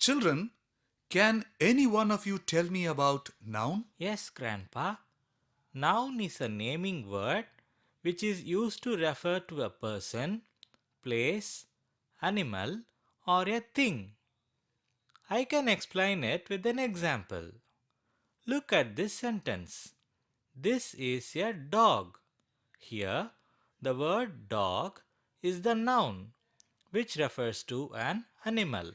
Children, can any one of you tell me about noun? Yes, Grandpa. Noun is a naming word which is used to refer to a person, place, animal, or a thing. I can explain it with an example. Look at this sentence. This is a dog. Here, the word dog is the noun which refers to an animal.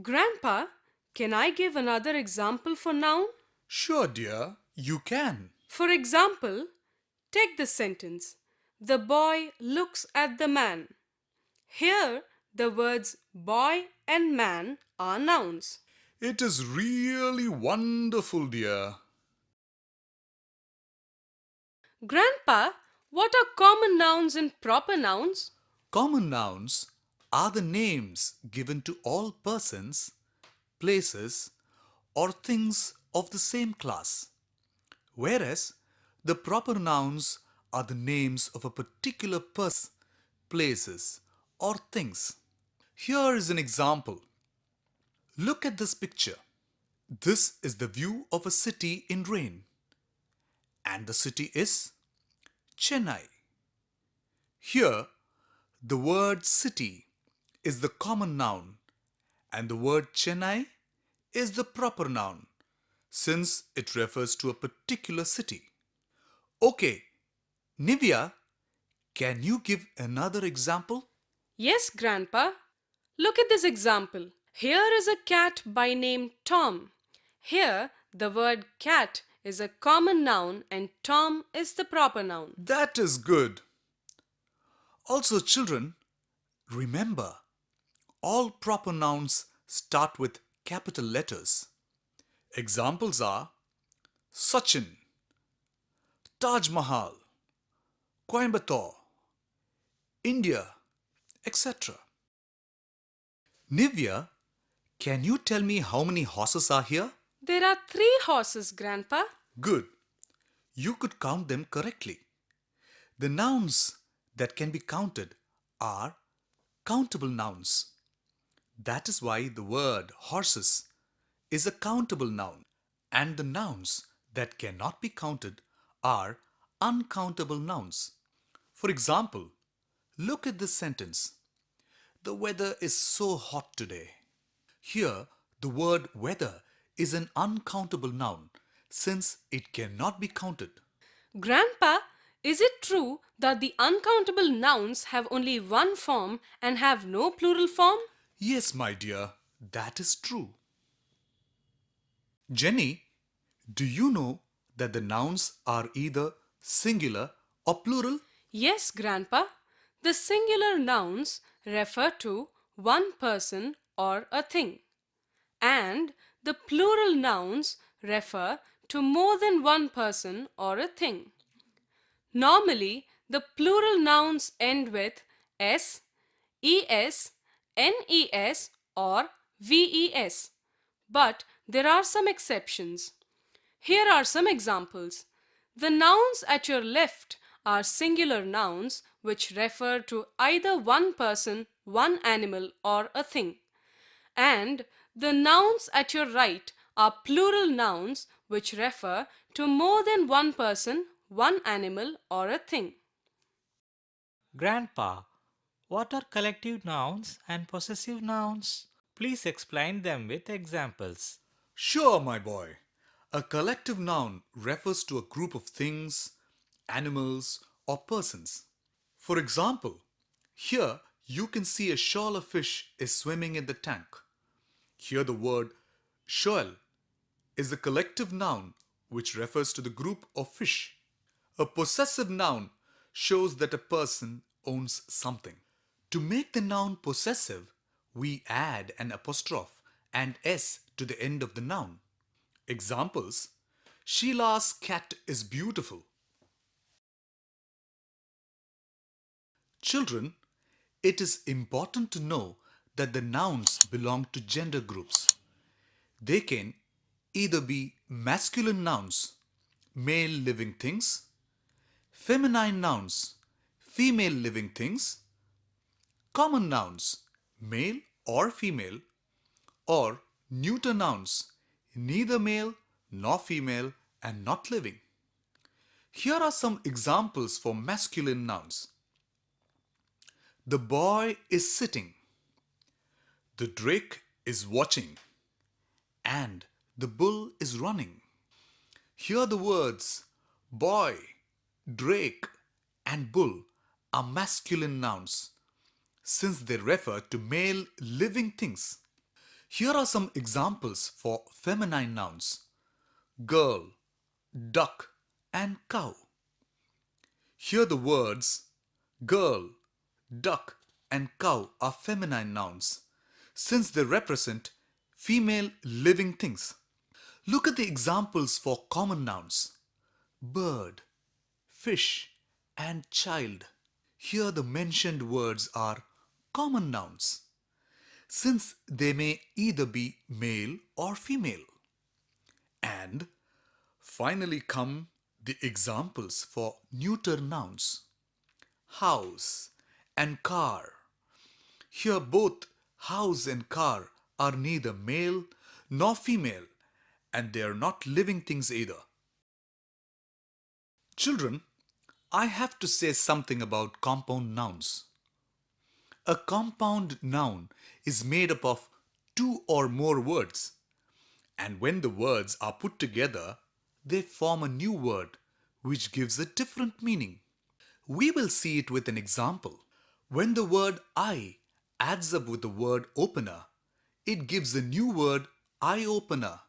Grandpa, can I give another example for noun? Sure, dear, you can. For example, take this sentence. The boy looks at the man. Here, the words boy and man are nouns. It is really wonderful, dear. Grandpa, what are common nouns and proper nouns? Common nouns are the names given to all persons, places, or things of the same class, whereas the proper nouns are the names of a particular person, places, or things. Here is an example. Look at this picture. This is the view of a city in rain, and the city is Chennai. Here, the word city is the common noun and the word Chennai is the proper noun since it refers to a particular city. Okay, Nivya, can you give another example? Yes, Grandpa. Look at this example. Here is a cat by name Tom. Here, the word cat is a common noun and Tom is the proper noun. That is good. Also, children, remember all proper nouns start with capital letters. Examples are Sachin, Taj Mahal, Coimbatore, India, etc. Nivya, can you tell me how many horses are here? There are 3 horses, Grandpa. Good. You could count them correctly. The nouns that can be counted are countable nouns. That is why the word horses is a countable noun, and the nouns that cannot be counted are uncountable nouns. For example, look at this sentence. The weather is so hot today. Here, the word weather is an uncountable noun since it cannot be counted. Grandpa, is it true that the uncountable nouns have only one form and have no plural form? Yes, my dear, that is true. Jenny, do you know that the nouns are either singular or plural? Yes, Grandpa. The singular nouns refer to one person or a thing, and the plural nouns refer to more than one person or a thing. Normally, the plural nouns end with s, es, nes, or ves, but there are some exceptions. Here are some examples. The nouns at your left are singular nouns which refer to either one person, one animal, or a thing. And the nouns at your right are plural nouns which refer to more than one person, one animal, or a thing. Grandpa, what are collective nouns and possessive nouns? Please explain them with examples. Sure, my boy. A collective noun refers to a group of things, animals, or persons. For example, here you can see a shoal of fish is swimming in the tank. Here the word shoal is a collective noun which refers to the group of fish. A possessive noun shows that a person owns something. To make the noun possessive, we add an apostrophe and s to the end of the noun. Examples: Sheila's cat is beautiful. Children, it is important to know that the nouns belong to gender groups. They can either be masculine nouns, male living things, feminine nouns, female living things, common nouns, male or female, or Neuter nouns, neither male nor female and not living. Here are some examples for masculine nouns. The boy is sitting. The drake is watching. And the bull is running. Here the words boy, drake, and bull are masculine nouns since they refer to male living things. Here are some examples for feminine nouns. Girl, duck, and cow. Here the words girl, duck, and cow are feminine nouns since they represent female living things. Look at the examples for common nouns. Bird, fish, and child. Here the mentioned words are common nouns since they may either be male or female. And finally come the examples for neuter nouns. House and car. Here both house and car are neither male nor female and they are not living things either. Children, I have to say something about compound nouns. A compound noun is made up of two or more words, and when the words are put together, they form a new word which gives a different meaning. We will see it with an example. When the word eye adds up with the word opener, it gives a new word eye opener,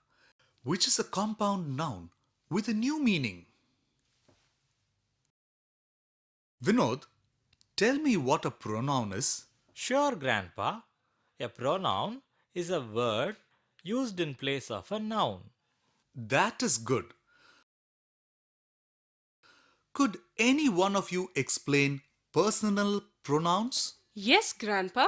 which is a compound noun with a new meaning. Vinod, tell me what a pronoun is. Sure, Grandpa. A pronoun is a word used in place of a noun. That is good. Could any one of you explain personal pronouns? Yes, Grandpa.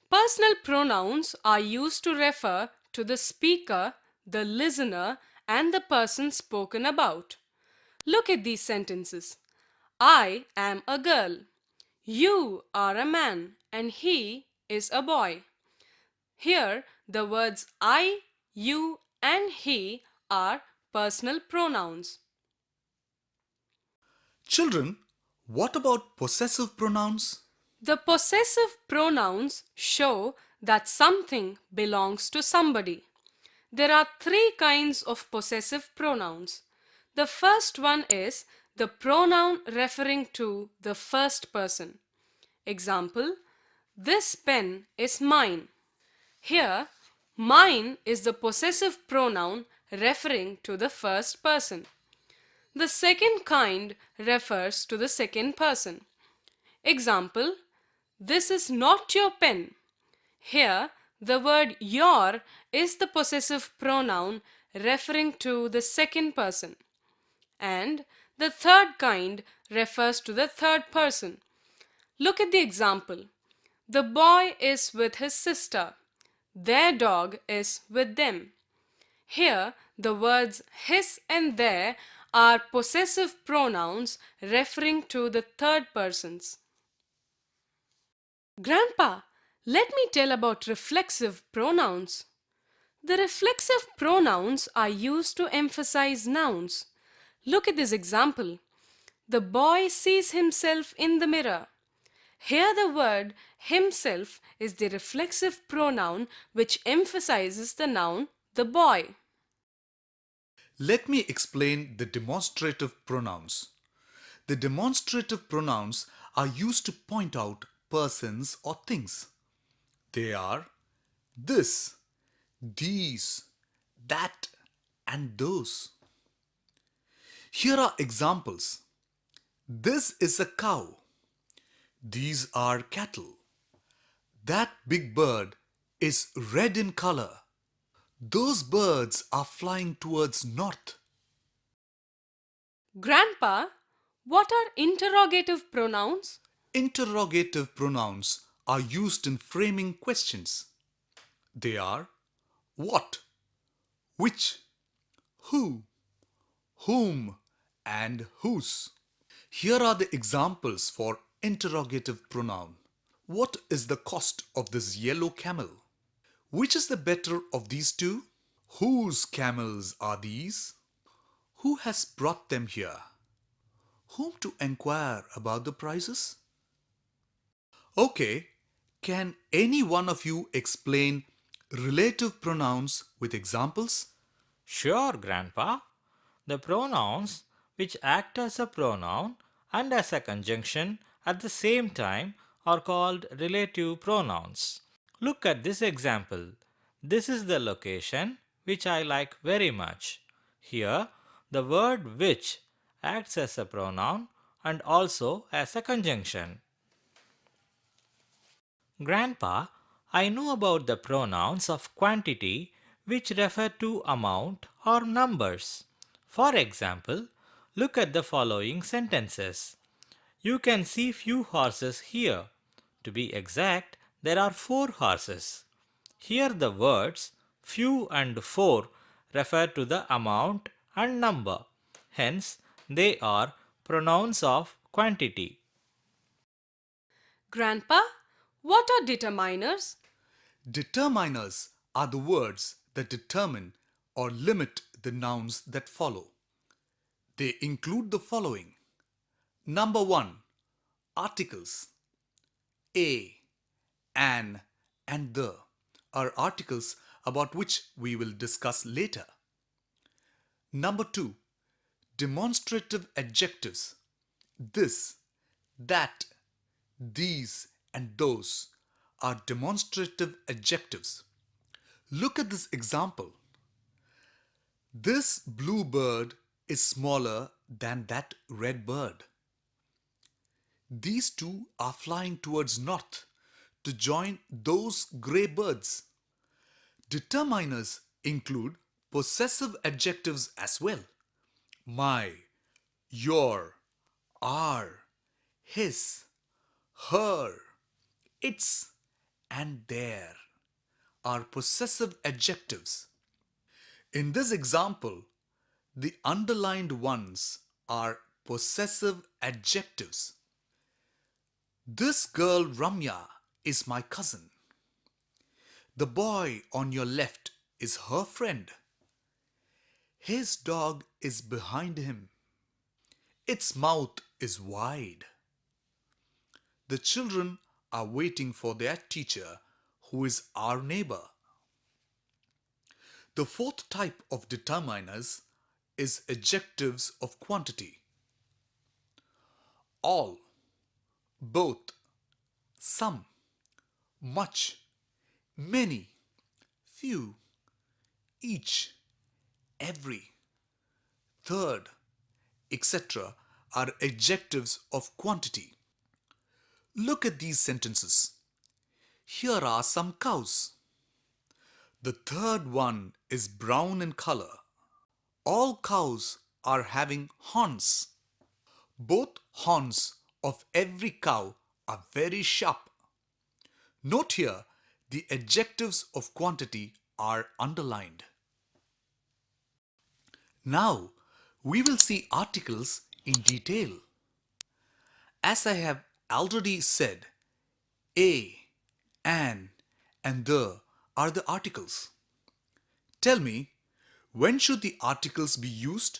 Personal pronouns are used to refer to the speaker, the listener, and the person spoken about. Look at these sentences. I am a girl. You are a man and he is a boy. Here, the words I, you, and he are personal pronouns. Children, what about possessive pronouns? The possessive pronouns show that something belongs to somebody. There are three kinds of possessive pronouns. The first one is the pronoun referring to the first person. Example, this pen is mine. Here, mine is the possessive pronoun referring to the first person. The second kind refers to the second person. Example, this is not your pen. Here, the word your is the possessive pronoun referring to the second person. And the third kind refers to the third person. Look at the example. The boy is with his sister. Their dog is with them. Here, the words his and their are possessive pronouns referring to the third persons. Grandpa, let me tell about reflexive pronouns. The reflexive pronouns are used to emphasize nouns. Look at this example. The boy sees himself in the mirror. Here the word himself is the reflexive pronoun which emphasizes the noun the boy. Let me explain the demonstrative pronouns. The demonstrative pronouns are used to point out persons or things. They are this, these, that, and those. Here are examples. This is a cow. These are cattle. That big bird is red in color. Those birds are flying towards north. Grandpa, what are interrogative pronouns? Interrogative pronouns are used in framing questions. They are what, which, who, whom, and whose. Here are the examples for interrogative pronoun. What is the cost of this yellow camel? Which is the better of these two? Whose camels are these? Who has brought them here? Whom to enquire about the prices? Okay, can any one of you explain relative pronouns with examples? Sure, Grandpa. The pronouns which act as a pronoun and as a conjunction at the same time are called relative pronouns. Look at this example. This is the location which I like very much. Here, the word which acts as a pronoun and also as a conjunction. Grandpa, I know about the pronouns of quantity which refer to amount or numbers. For example, look at the following sentences. You can see few horses here. To be exact, there are 4 horses. Here the words few and 4 refer to the amount and number. Hence, they are pronouns of quantity. Grandpa, what are determiners? Determiners are the words that determine or limit the nouns that follow. They include the following. Number 1. Articles. A, an, and the are articles about which we will discuss later. Number 2. Demonstrative adjectives. This, that, these, and those are demonstrative adjectives. Look at this example. This blue bird is smaller than that red bird. These two are flying towards north to join those grey birds. Determiners include possessive adjectives as well. My, your, our, his, her, its, and their are possessive adjectives. In this example, the underlined ones are possessive adjectives. This girl Ramya is my cousin. The boy on your left is her friend. His dog is behind him. Its mouth is wide. The children are waiting for their teacher, who is our neighbor. The fourth type of determiners is adjectives of quantity. All, both, some, much, many, few, each, every, third, etc. are adjectives of quantity. Look at these sentences. Here are some cows. The third one is brown in color. All cows are having horns. Both horns of every cow are very sharp. Note here, the adjectives of quantity are underlined. Now, we will see articles in detail. As I have already said, a, an, and the are the articles. Tell me, when should the articles be used?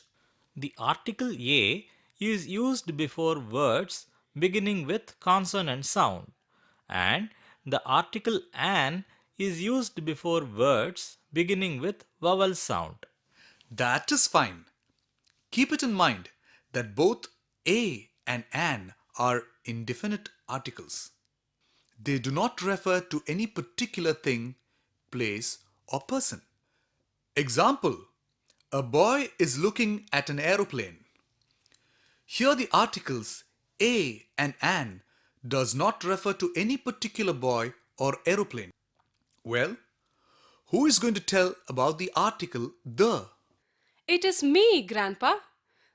The article A is used before words beginning with consonant sound, and the article an is used before words beginning with vowel sound. That is fine. Keep it in mind that both a and an are indefinite articles. They do not refer to any particular thing, place, or person. Example, a boy is looking at an aeroplane. Here the articles a and an does not refer to any particular boy or aeroplane. Well, who is going to tell about the article the? It is me, Grandpa.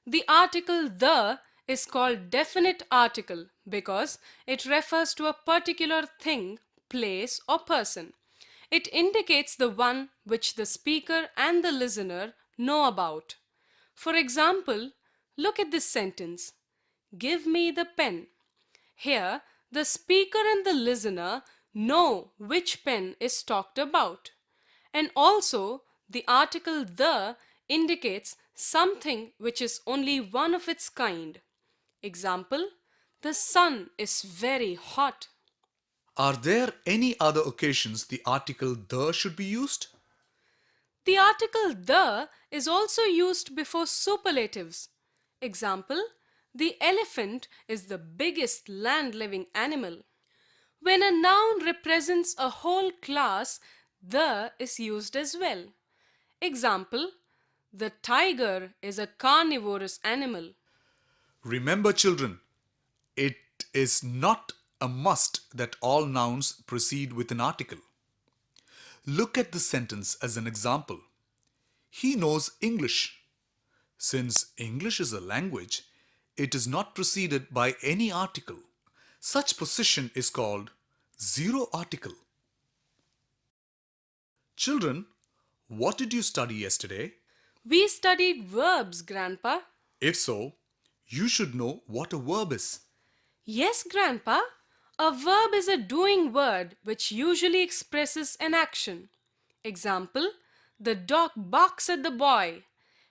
The article the is called definite article because it refers to a particular thing, place, or person. It indicates the one which the speaker and the listener know about. For example, look at this sentence. Give me the pen. Here, the speaker and the listener know which pen is talked about. And also, the article the indicates something which is only one of its kind. Example, the sun is very hot. Are there any other occasions the article the should be used? The article the is also used before superlatives. Example, the elephant is the biggest land living animal. When a noun represents a whole class, the is used as well. Example, the tiger is a carnivorous animal. Remember, children, it is not a must that all nouns proceed with an article. Look at this sentence as an example. He knows English. Since English is a language, it is not preceded by any article. Such position is called zero article. Children, what did you study yesterday? We studied verbs, Grandpa. If so, you should know what a verb is. Yes, Grandpa. A verb is a doing word which usually expresses an action. Example, the dog barks at the boy.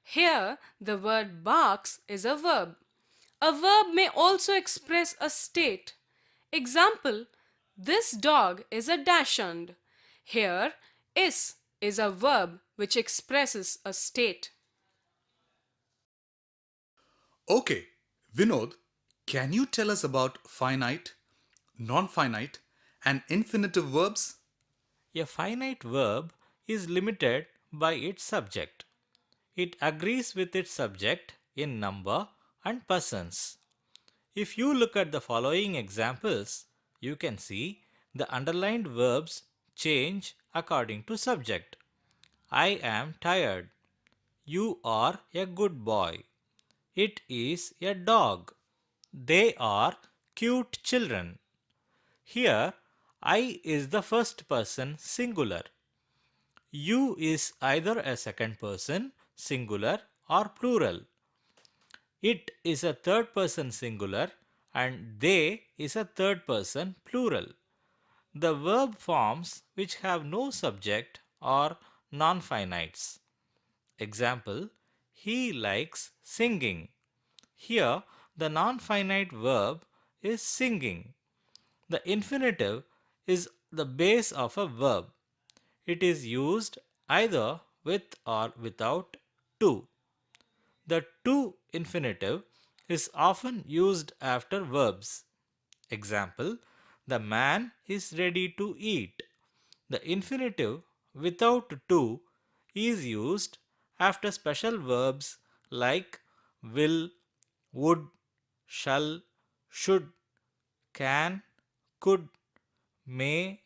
Here, the word barks is a verb. A verb may also express a state. Example, this dog is a dachshund. Here, is a verb which expresses a state. Okay, Vinod, can you tell us about finite, non-finite, and infinitive verbs? A finite verb is limited by its subject. It agrees with its subject in number and persons. If you look at the following examples, you can see the underlined verbs change according to subject. I am tired. You are a good boy. It is a dog. They are cute children. Here, I is the first person singular. You is either a second person singular or plural. It is a third person singular and they is a third person plural. The verb forms which have no subject are non-finites. Example, he likes singing. Here, the non-finite verb is singing. The infinitive is the base of a verb. It is used either with or without to. The to infinitive is often used after verbs. Example, the man is ready to eat. The infinitive without to is used after special verbs like will, would, shall, should, can, could, may,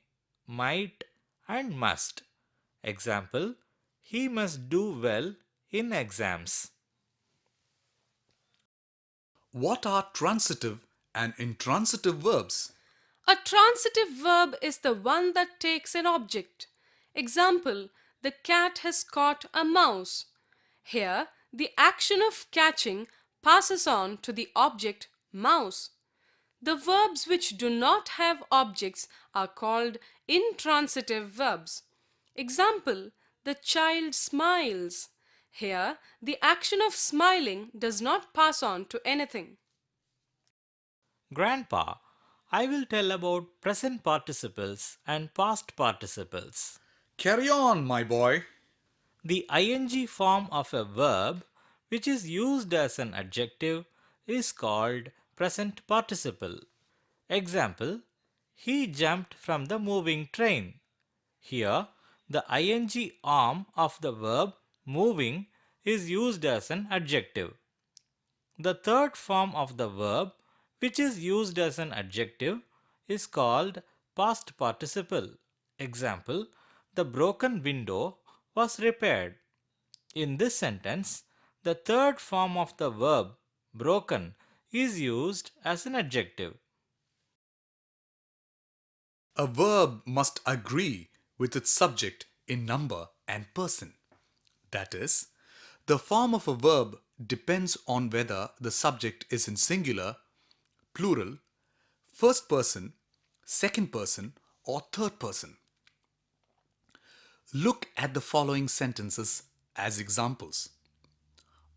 might, and must. Example, he must do well in exams. What are transitive and intransitive verbs? A transitive verb is the one that takes an object. Example, the cat has caught a mouse. Here, the action of catching passes on to the object mouse. The verbs which do not have objects are called intransitive verbs. Example, the child smiles. Here, the action of smiling does not pass on to anything. Grandpa, I will tell about present participles and past participles. Carry on, my boy. The ing form of a verb, which is used as an adjective, is called present participle. Example, he jumped from the moving train. Here, the ing arm of the verb moving is used as an adjective. The third form of the verb, which is used as an adjective, is called past participle. Example, the broken window was repaired. In this sentence, the third form of the verb, broken, is used as an adjective. A verb must agree with its subject in number and person. That is, the form of a verb depends on whether the subject is in singular, plural, first person, second person, or third person. Look at the following sentences as examples.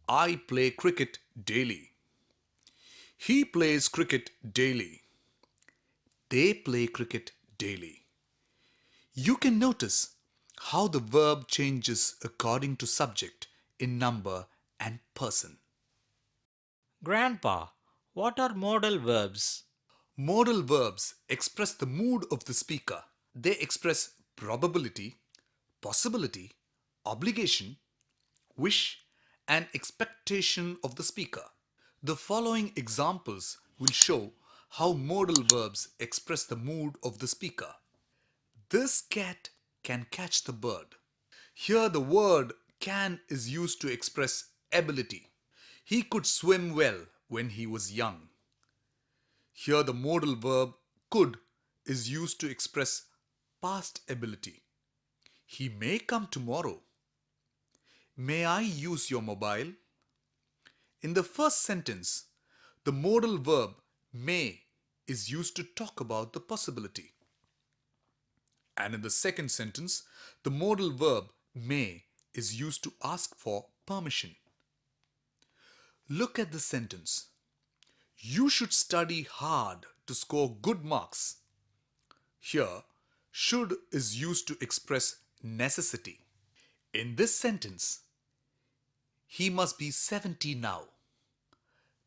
I play cricket daily. He plays cricket daily. They play cricket daily. You can notice how the verb changes according to subject in number and person. Grandpa, what are modal verbs? Modal verbs express the mood of the speaker. They express probability, possibility, obligation, wish, and expectation of the speaker. The following examples will show how modal verbs express the mood of the speaker. This cat can catch the bird. Here the word can is used to express ability. He could swim well when he was young. Here the modal verb could is used to express past ability. He may come tomorrow. May I use your mobile? In the first sentence, the modal verb may is used to talk about the possibility. And in the second sentence, the modal verb may is used to ask for permission. Look at the sentence. You should study hard to score good marks. Here, should is used to express necessity. In this sentence, he must be 70 now.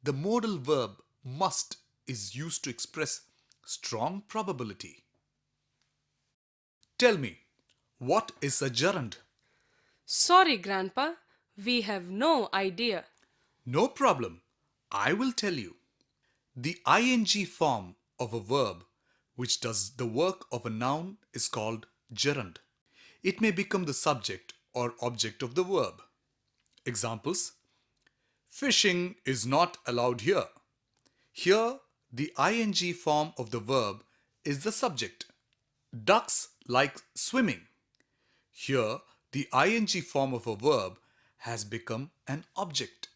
The modal verb must is used to express strong probability. Tell me, what is a gerund? Sorry, Grandpa, we have no idea. No problem. I will tell you. The ing form of a verb which does the work of a noun is called gerund. It may become the subject or object of the verb. Examples: fishing is not allowed here. Here, the ing form of the verb is the subject. Ducks like swimming. Here, the ing form of a verb has become an object.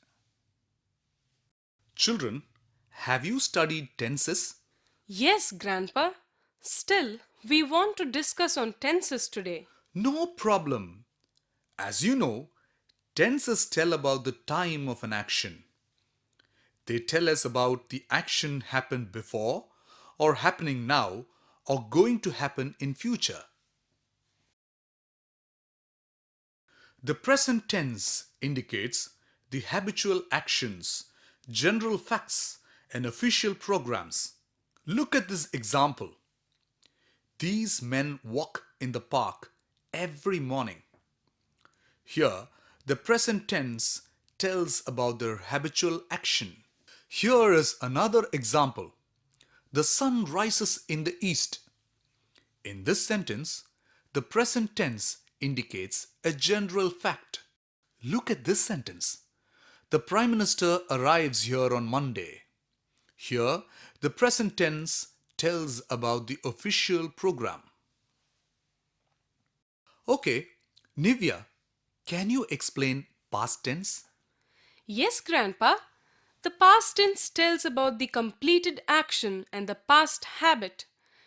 Children, have you studied tenses? Yes, Grandpa. Still, we want to discuss on tenses today. No problem. As you know, tenses tell about the time of an action. They tell us about the action happened before, or happening now, or going to happen in future. The present tense indicates the habitual actions, general facts, and official programs. Look at this example. These men walk in the park every morning. Here, the present tense tells about their habitual action. Here is another example. The sun rises in the east. In this sentence, the present tense indicates a general fact. Look at this sentence. The Prime Minister arrives here on Monday. Here, the present tense tells about the official program. Okay, Nivya, can you explain past tense? Yes, Grandpa. The past tense tells about the completed action and the past habit.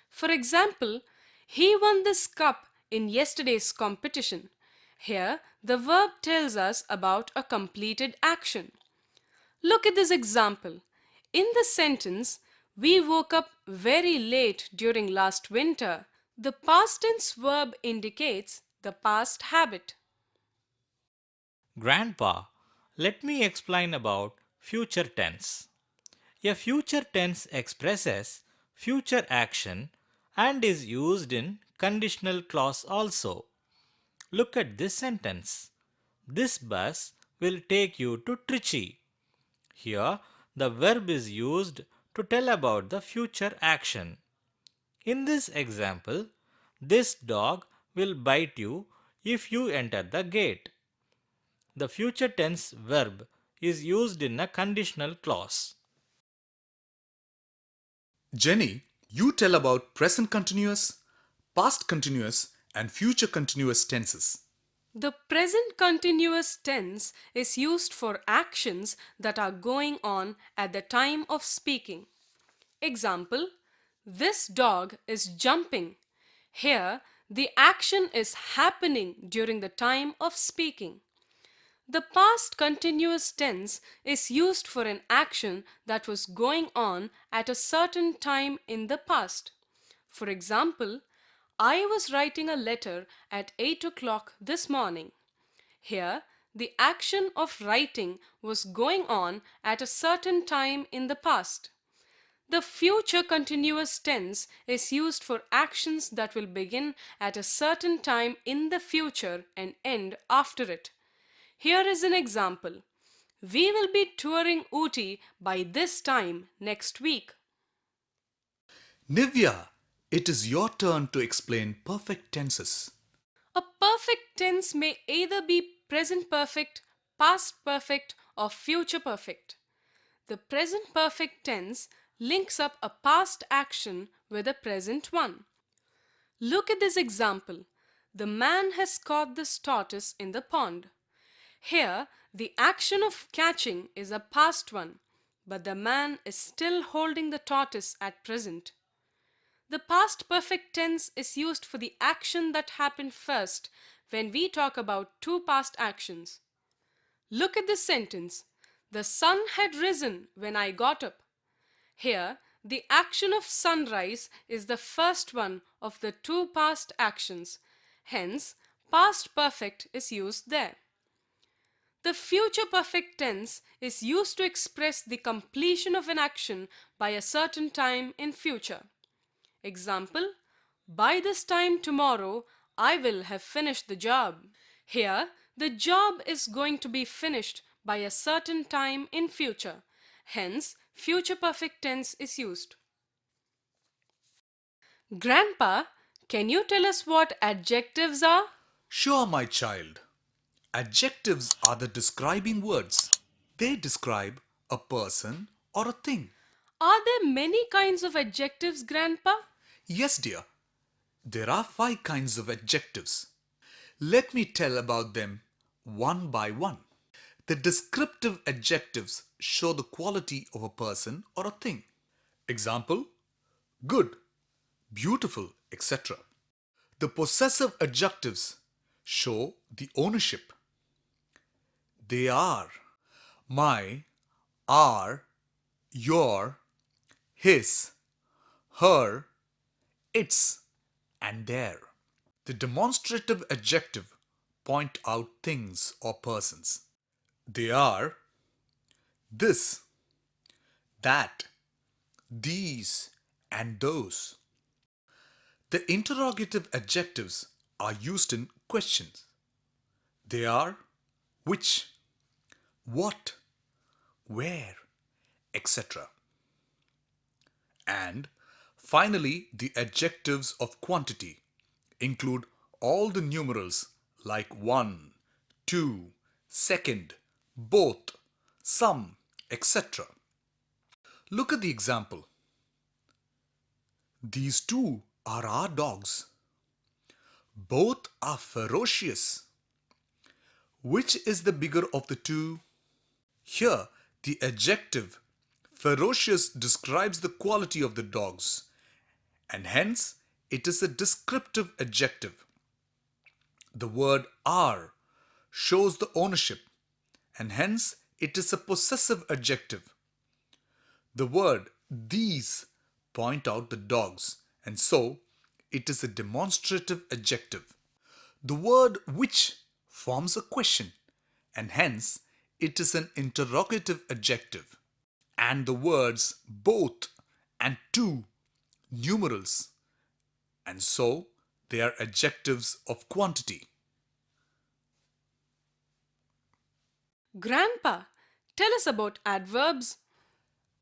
For example, he won this cup in yesterday's competition. Here, the verb tells us about a completed action. Look at this example. In the sentence, we woke up very late during last winter. The past tense verb indicates the past habit. Grandpa, let me explain about future tense. A future tense expresses future action and is used in conditional clause also. Look at this sentence. This bus will take you to Trichy. Here, the verb is used to tell about the future action. In this example, this dog will bite you if you enter the gate. The future tense verb is used in a conditional clause. Jenny, you tell about present continuous, past continuous, and future continuous tenses. The present continuous tense is used for actions that are going on at the time of speaking. Example: this dog is jumping. Here, the action is happening during the time of speaking. The past continuous tense is used for an action that was going on at a certain time in the past. For example, I was writing a letter at 8 o'clock this morning. Here, the action of writing was going on at a certain time in the past. The future continuous tense is used for actions that will begin at a certain time in the future and end after it. Here is an example. We will be touring Ooty by this time next week. Nivya, it is your turn to explain perfect tenses. A perfect tense may either be present perfect, past perfect, or future perfect. The present perfect tense links up a past action with a present one. Look at this example. The man has caught this tortoise in the pond. Here, the action of catching is a past one, but the man is still holding the tortoise at present. The past perfect tense is used for the action that happened first when we talk about two past actions. Look at this sentence. The sun had risen when I got up. Here, the action of sunrise is the first one of the two past actions. Hence, past perfect is used there. The future perfect tense is used to express the completion of an action by a certain time in future. Example, by this time tomorrow, I will have finished the job. Here, the job is going to be finished by a certain time in future. Hence, future perfect tense is used. Grandpa, can you tell us what adjectives are? Sure, my child. Adjectives are the describing words. They describe a person or a thing. Are there many kinds of adjectives, Grandpa? Yes, dear. There are 5 kinds of adjectives. Let me tell about them one by one. The descriptive adjectives show the quality of a person or a thing. Example, good, beautiful, etc. The possessive adjectives show the ownership. They are my, our, your, his, her, its, and their. The demonstrative adjective point out things or persons. They are this, that, these, and those. The interrogative adjectives are used in questions. They are which, what, where, etc. And finally, the adjectives of quantity include all the numerals like one, two, second, both, some, etc. Look at the example. These two are our dogs. Both are ferocious. Which is the bigger of the two? Here, the adjective ferocious describes the quality of the dogs, and hence it is a descriptive adjective. The word are shows the ownership, and hence it is a possessive adjective. The word these point out the dogs, and so it is a demonstrative adjective. The word which forms a question, and hence it is an interrogative adjective. And the words both and two, numerals, and so they are adjectives of quantity. Grandpa, tell us about adverbs.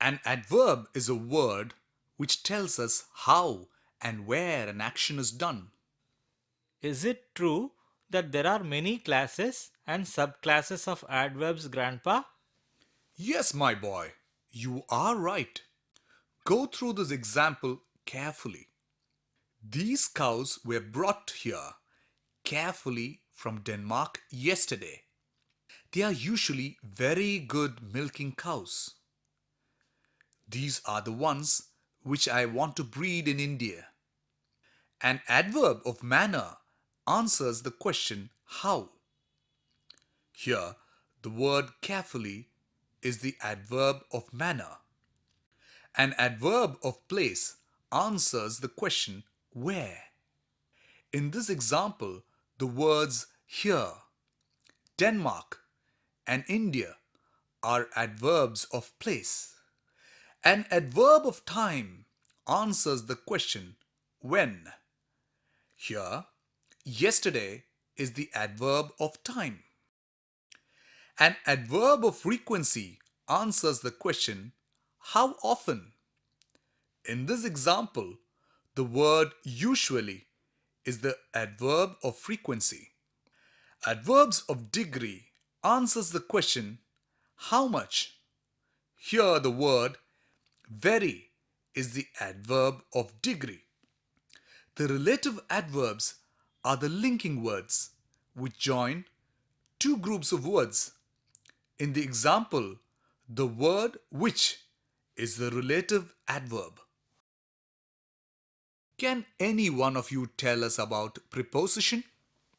An adverb is a word which tells us how and where an action is done. Is it true that there are many classes and subclasses of adverbs, Grandpa? Yes, my boy, you are right. Go through this example carefully. These cows were brought here carefully from Denmark yesterday. They are usually very good milking cows. These are the ones which I want to breed in India. An adverb of manner answers the question how. Here, the word carefully is the adverb of manner. An adverb of place answers the question where. In this example, the words here, Denmark, and India are adverbs of place. An adverb of time answers the question when. Here, yesterday is the adverb of time. An adverb of frequency answers the question how often. In this example, the word usually is the adverb of frequency. Adverbs of degree answers the question how much. Here the word very is the adverb of degree. The relative adverbs are the linking words which join two groups of words. In the example, the word which is the relative adverb. Can any one of you tell us about preposition?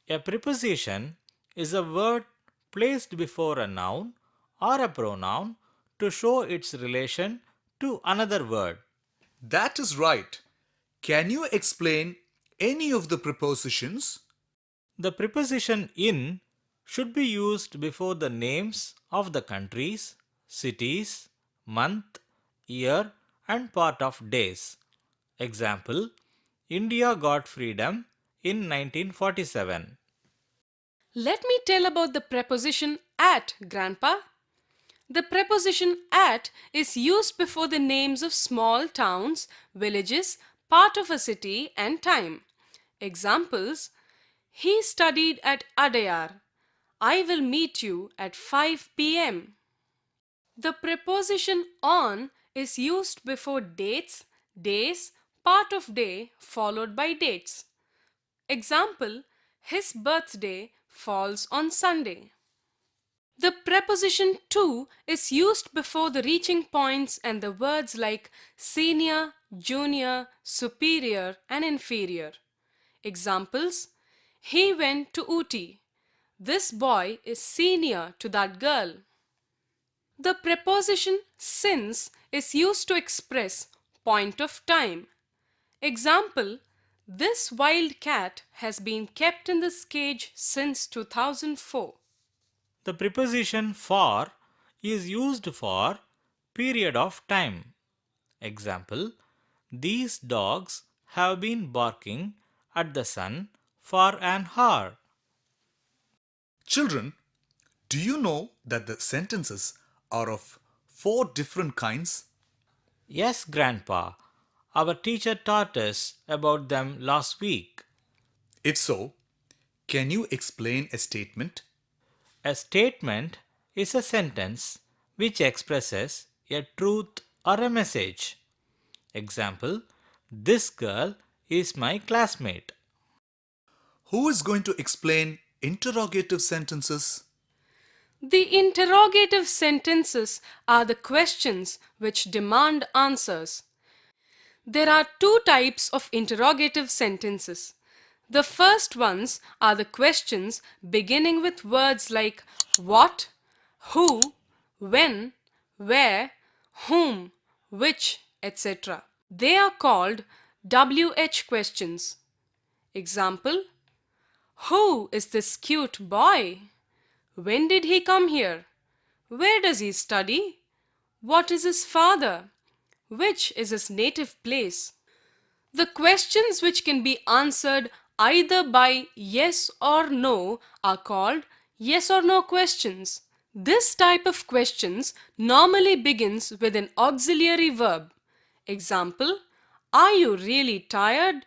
A preposition is a word placed before a noun or a pronoun to show its relation to another word. That is right. Can you explain any of the prepositions? The preposition in should be used before the names of the countries, cities, month, year, and part of days. Example: India got freedom in 1947. Let me tell about the preposition at, Grandpa. The preposition at is used before the names of small towns, villages, part of a city, and time. Examples: He studied at Adayar. I will meet you at 5 p.m. The preposition on is used before dates, days, part of day followed by dates. Example: His birthday falls on Sunday. The preposition to is used before the reaching points and the words like senior, junior, superior, and inferior. Examples: He went to Ooty. This boy is senior to that girl. The preposition since is used to express point of time. Example: This wild cat has been kept in this cage since 2004. The preposition for is used for period of time. Example: These dogs have been barking at the sun for an hour. Children, do you know that the sentences are of four different kinds? Yes, Grandpa. Our teacher taught us about them last week. If so, can you explain a statement? A statement is a sentence which expresses a truth or a message. Example: This girl is my classmate. Who is going to explain interrogative sentences? The interrogative sentences are the questions which demand answers. There are two types of interrogative sentences. The first ones are the questions beginning with words like what, who, when, where, whom, which, etc. They are called WH questions. Example: Who is this cute boy? When did he come here? Where does he study? What is his father? Which is his native place? The questions which can be answered either by yes or no are called yes or no questions. This type of questions normally begins with an auxiliary verb. Example: Are you really tired?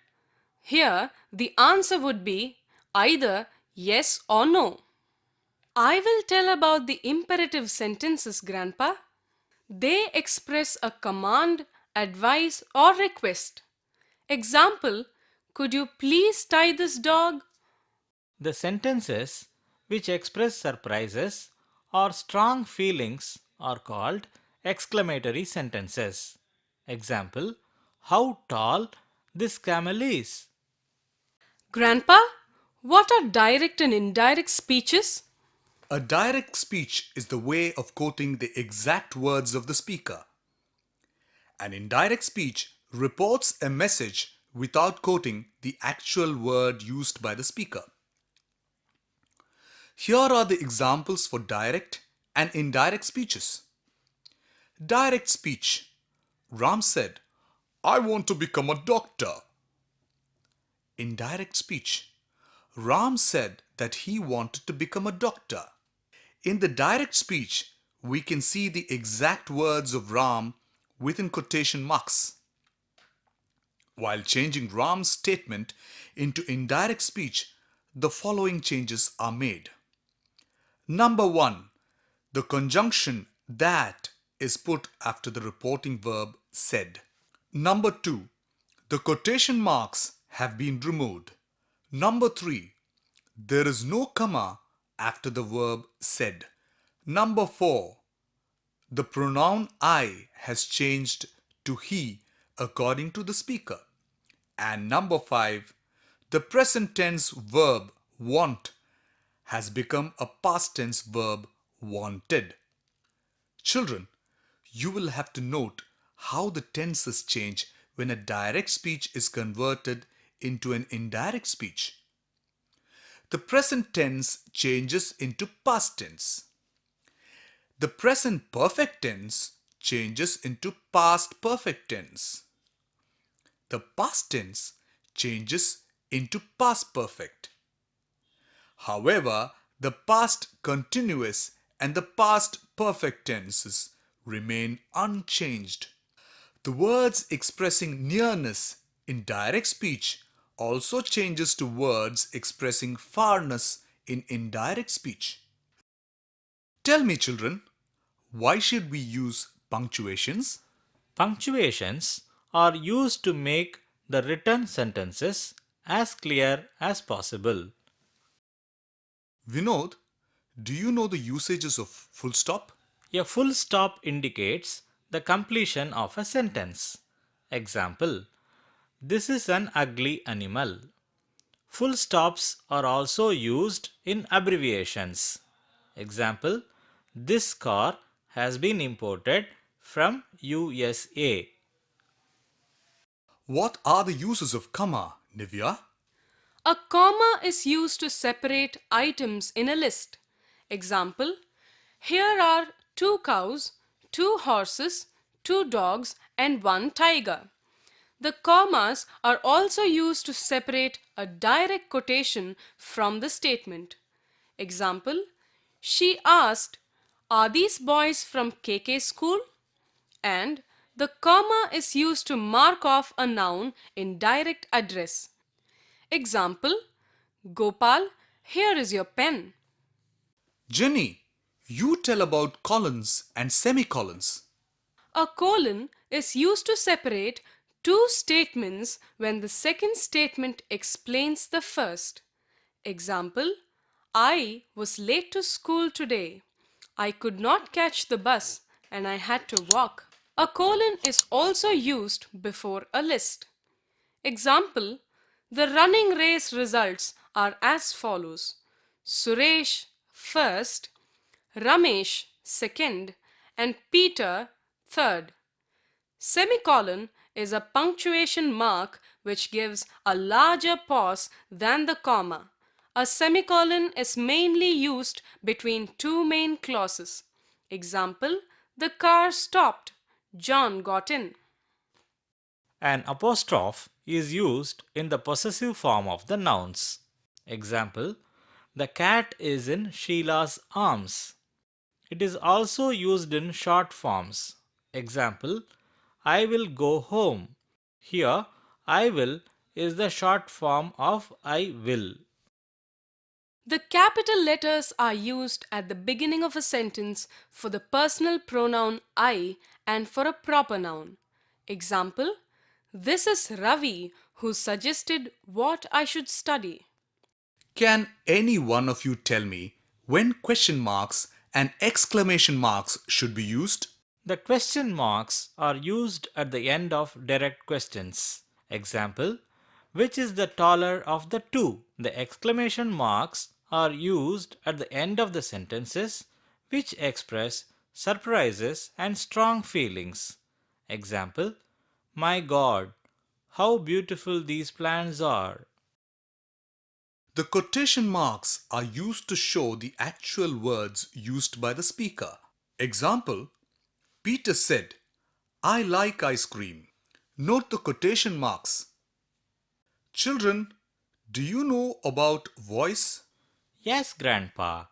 Here, the answer would be either yes or no. I will tell about the imperative sentences, Grandpa. They express a command, advice, or request. Example: Could you please tie this dog? The sentences which express surprises or strong feelings are called exclamatory sentences. Example: How tall this camel is? Grandpa, what are direct and indirect speeches? A direct speech is the way of quoting the exact words of the speaker. An indirect speech reports a message without quoting the actual word used by the speaker. Here are the examples for direct and indirect speeches. Direct speech. Ram said, I want to become a doctor. Indirect speech. Ram said that he wanted to become a doctor. In the direct speech, we can see the exact words of Ram within quotation marks. While changing Ram's statement into indirect speech, the following changes are made. Number 1. The conjunction that is put after the reporting verb said. Number 2. The quotation marks have been removed. Number 3. There is no comma after the verb said. Number 4. The pronoun I has changed to he according to the speaker. And number 5. The present tense verb want has become a past tense verb wanted. Children, you will have to note how the tenses change when a direct speech is converted into an indirect speech. The present tense changes into past tense. The present perfect tense changes into past perfect tense. The past tense changes into past perfect. However, the past continuous and the past perfect tenses remain unchanged. The words expressing nearness in direct speech also changes to words expressing farness in indirect speech. Tell me, children, why should we use punctuations? Punctuations are used to make the written sentences as clear as possible. Vinod, do you know the usages of full stop? A full stop indicates the completion of a sentence. Example, this is an ugly animal. Full stops are also used in abbreviations. Example, this car has been imported from USA. What are the uses of comma, Nivya? A comma is used to separate items in a list. Example, here are 2 cows, 2 horses, 2 dogs and 1 tiger. The commas are also used to separate a direct quotation from the statement. Example, she asked, are these boys from KK school? And the comma is used to mark off a noun in direct address. Example, Gopal, here is your pen. Jenny, you tell about colons and semicolons. A colon is used to separate two statements when the second statement explains the first. Example, I was late to school today. I could not catch the bus and I had to walk. A colon is also used before a list. Example, the running race results are as follows. Suresh first, Ramesh second, and Peter third. Semicolon is a punctuation mark which gives a larger pause than the comma. A semicolon is mainly used between two main clauses. Example, the car stopped. John got in. An apostrophe is used in the possessive form of the nouns. Example, the cat is in Sheila's arms. It is also used in short forms. Example, I will go home. Here, I will is the short form of I will. The capital letters are used at the beginning of a sentence for the personal pronoun I and for a proper noun. Example, this is Ravi who suggested what I should study. Can any one of you tell me when question marks and exclamation marks should be used? The question marks are used at the end of direct questions. Example, Which is the taller of the two? The exclamation marks are used at the end of the sentences which express surprises and strong feelings. Example: My God, how beautiful these plants are. The quotation marks are used to show the actual words used by the speaker. Example: Peter said, I like ice cream. Note the quotation marks. Children, do you know about voice? Yes, Grandpa.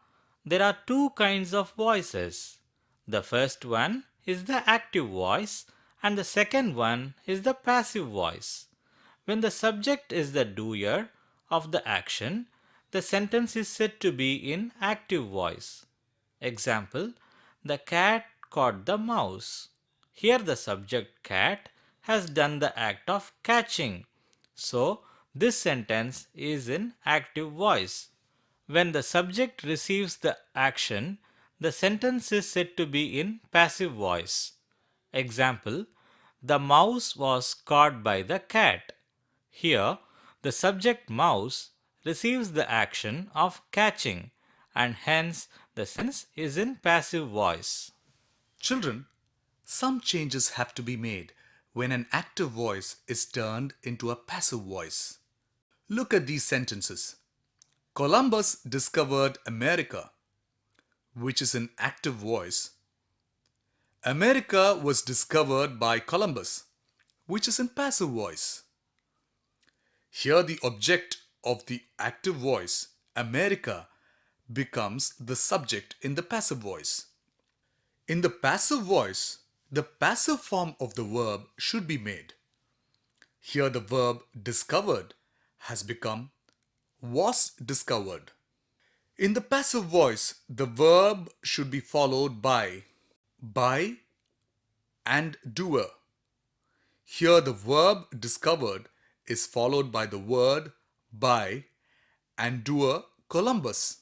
There are two kinds of voices. The first one is the active voice, and the second one is the passive voice. When the subject is the doer of the action, the sentence is said to be in active voice. Example: The cat caught the mouse. Here the subject cat has done the act of catching. So this sentence is in active voice. When the subject receives the action, the sentence is said to be in passive voice. Example: The mouse was caught by the cat. Here, the subject mouse receives the action of catching, and hence the sentence is in passive voice. Children, some changes have to be made when an active voice is turned into a passive voice. Look at these sentences. Columbus discovered America, which is an active voice. America was discovered by Columbus, which is in passive voice. Here the object of the active voice, America, becomes the subject in the passive voice. In the passive voice, the passive form of the verb should be made. Here the verb discovered has become was discovered. In the passive voice, the verb should be followed by and doer. Here the verb discovered is followed by the word by and doer Columbus.